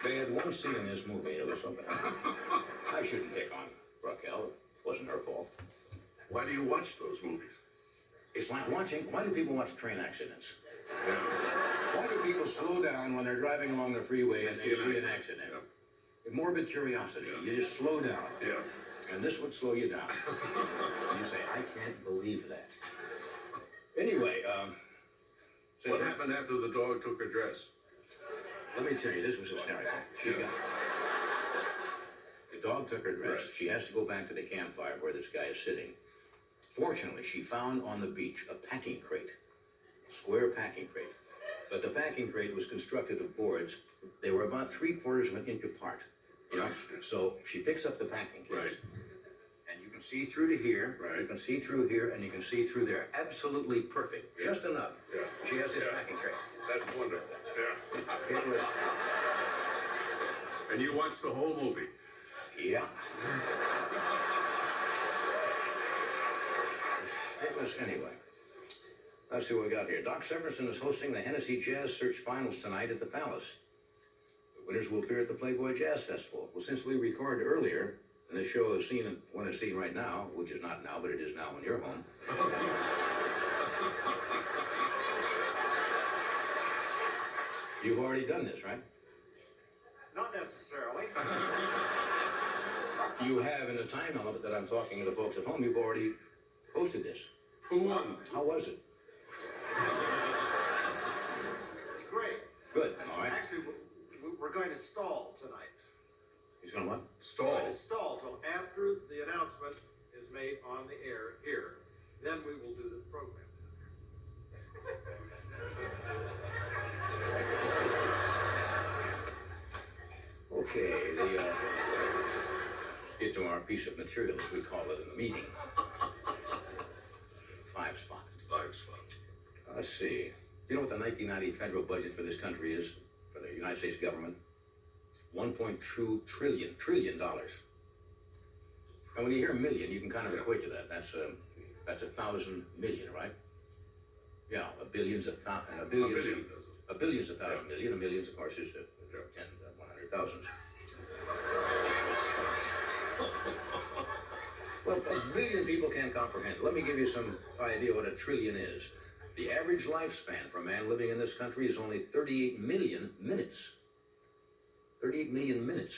They had one scene in this movie. It was something. I shouldn't pick on Raquel. It wasn't her fault. Why do you watch those movies? It's like watching. Why do people watch train accidents? Yeah. Why do people slow down when they're driving along the freeway and they see an accident? Yeah. With morbid curiosity, Yeah. you just slow down. Yeah. And this would slow you down. And you say, I can't believe that. Anyway, what happened after the dog took her dress? Let me tell you, this was hysterical. The dog took her dress. Right. She has to go back to the campfire where this guy is sitting. Fortunately, she found on the beach a packing crate, a square packing crate. But the packing crate was constructed of boards. They were about 3/4 of an inch apart. You know? So she picks up the packing case. Right. And you can see through to here. Right. You can see through here, and you can see through there. Absolutely perfect. Yeah. Just enough. Yeah. She has this Yeah. packing crate. That's wonderful. Yeah. It was, And you watched the whole movie? yeah. It was, anyway. Let's see what we got here. Doc Severinsen is hosting the Hennessy Jazz Search Finals tonight at the Palace. The winners will appear at the Playboy Jazz Festival. Well, since we recorded earlier, and this show is seen when it's seen right now, which is not now, but it is now when you're home. You've already done this, right? Not necessarily. You have, in the time element that I'm talking to the folks at home, you've already posted this. Who won? How was it? It's great. Good. All right. Actually, we're going to stall tonight. He's going to what? We're Stall. going to stall till after the announcement is made on the air here. Then we will do the program. Okay, get to our piece of material, as we call it in the meeting. 5 spot. 5 spots. Let's see. Do you know what the 1990 federal budget for this country is, for the United States government? $1.2 trillion dollars. And when you hear million, you can kind of equate to that. That's 1,000 million, right? Yeah, a billion's a thousand, and a billion. A billion's 1,000 million. A million's, of course, is 10 100,000. Well, a billion people can't comprehend. Let me give you some idea what a trillion is. The average lifespan for a man living in this country is only 38 million minutes. 38 million minutes.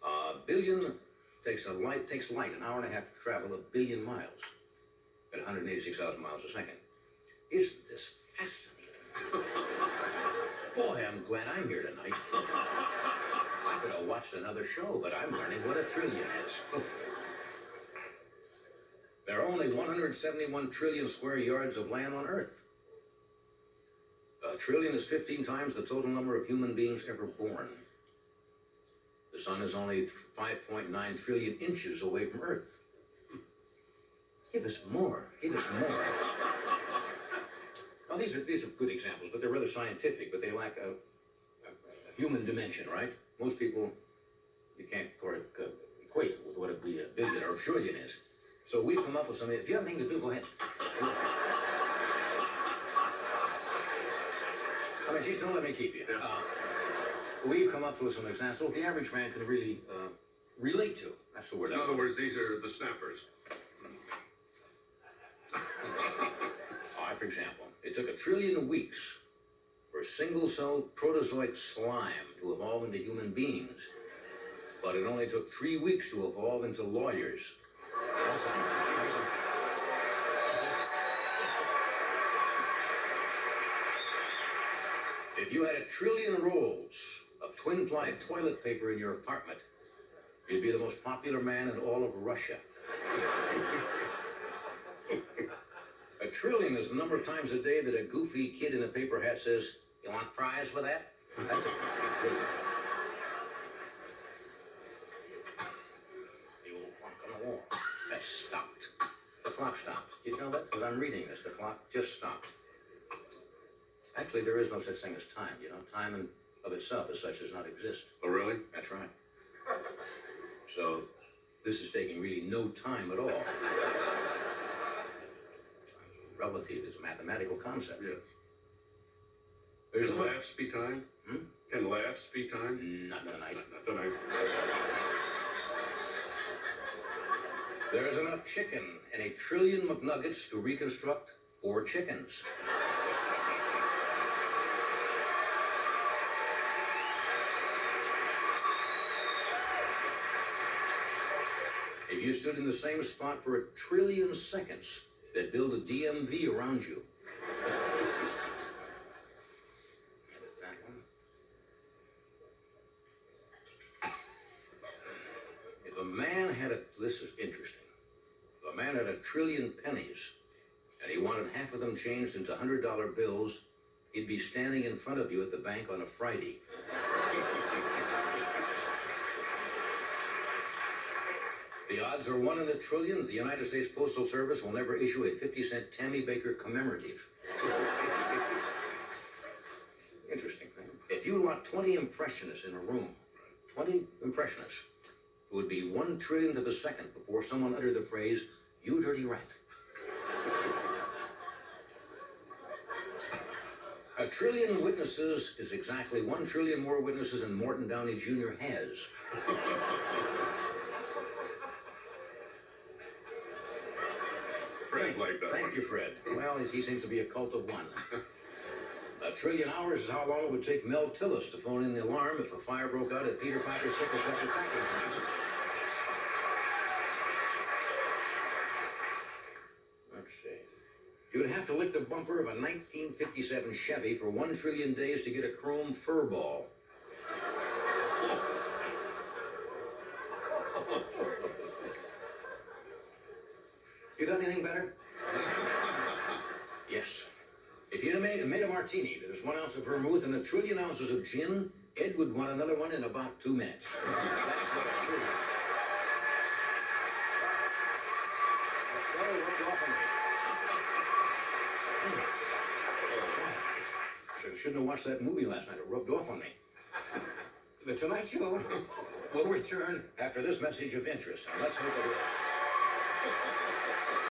A billion takes light an hour and a half to travel 1 billion miles at 186,000 miles a second. Isn't this fascinating? Boy, I'm glad I'm here tonight. I could have watched another show, but I'm learning what a trillion is. There are only 171 trillion square yards of land on Earth. A trillion is 15 times the total number of human beings ever born. The sun is only 5.9 trillion inches away from Earth. Give us more. Give us more. Now, these are good examples, but they're rather scientific, but they lack a human dimension, right? Most people, you can't equate with what a billion or a trillion is. So we've come up with something. If you have anything to do, go ahead. I mean, she's don't let me keep you. We've come up with some examples the average man can really relate to. That's the word. In other words, these are the snappers. For example, it took 1 trillion weeks for a single-celled protozoic slime to evolve into human beings. But it only took 3 weeks to evolve into lawyers. If you had 1 trillion rolls of twin-ply toilet paper in your apartment, you'd be the most popular man in all of Russia. 1 trillion is the number of times a day that a goofy kid in a paper hat says, "You want fries with that?" That's a trillion. The old clock on the wall. That stopped. The clock stopped. Did you know that? Because I'm reading this. The clock just stopped. Actually, there is no such thing as time. You know, time in of itself as such does not exist. Oh, really? That's right. So, this is taking really no time at all. Relative is a mathematical concept. Yes. There's Can a laughs be time? Hmm? Can laughs be timed? Not tonight. Not tonight. There's enough chicken in a trillion McNuggets to reconstruct 4 chickens. If you stood in the same spot for 1 trillion seconds, they'd build a DMV around you. And it's that one. If a man had this is interesting. If a man had 1 trillion pennies, and he wanted half of them changed into $100 bills, he'd be standing in front of you at the bank on a Friday. The odds are 1 in 1 trillion. The United States Postal Service will never issue a 50-cent Tammy Baker commemorative. Interesting thing. If you locked 20 impressionists in a room, 20 impressionists, it would be 1 trillionth of a second before someone uttered the phrase, "You dirty rat." 1 trillion witnesses is exactly 1 trillion more witnesses than Morton Downey Jr. has. Fred liked that one. Thank you, Fred. Well, he seems to be a cult of 1. 1 trillion hours is how long it would take Mel Tillis to phone in the alarm if a fire broke out at Peter Piper's Pickle Pepper Packing Plant. Let's see. You would have to lick the bumper of a 1957 Chevy for 1 trillion days to get a chrome fur ball. You got anything better? Yes. If you'd have made a martini that is 1 ounce of vermouth and 1 trillion ounces of gin, Ed would want another one in about 2 minutes. That's what a trillion. Oh, rubbed off on me. Shouldn't have watched that movie last night. It rubbed off on me. The Tonight Show will return after this message of interest. Now, let's hope it is.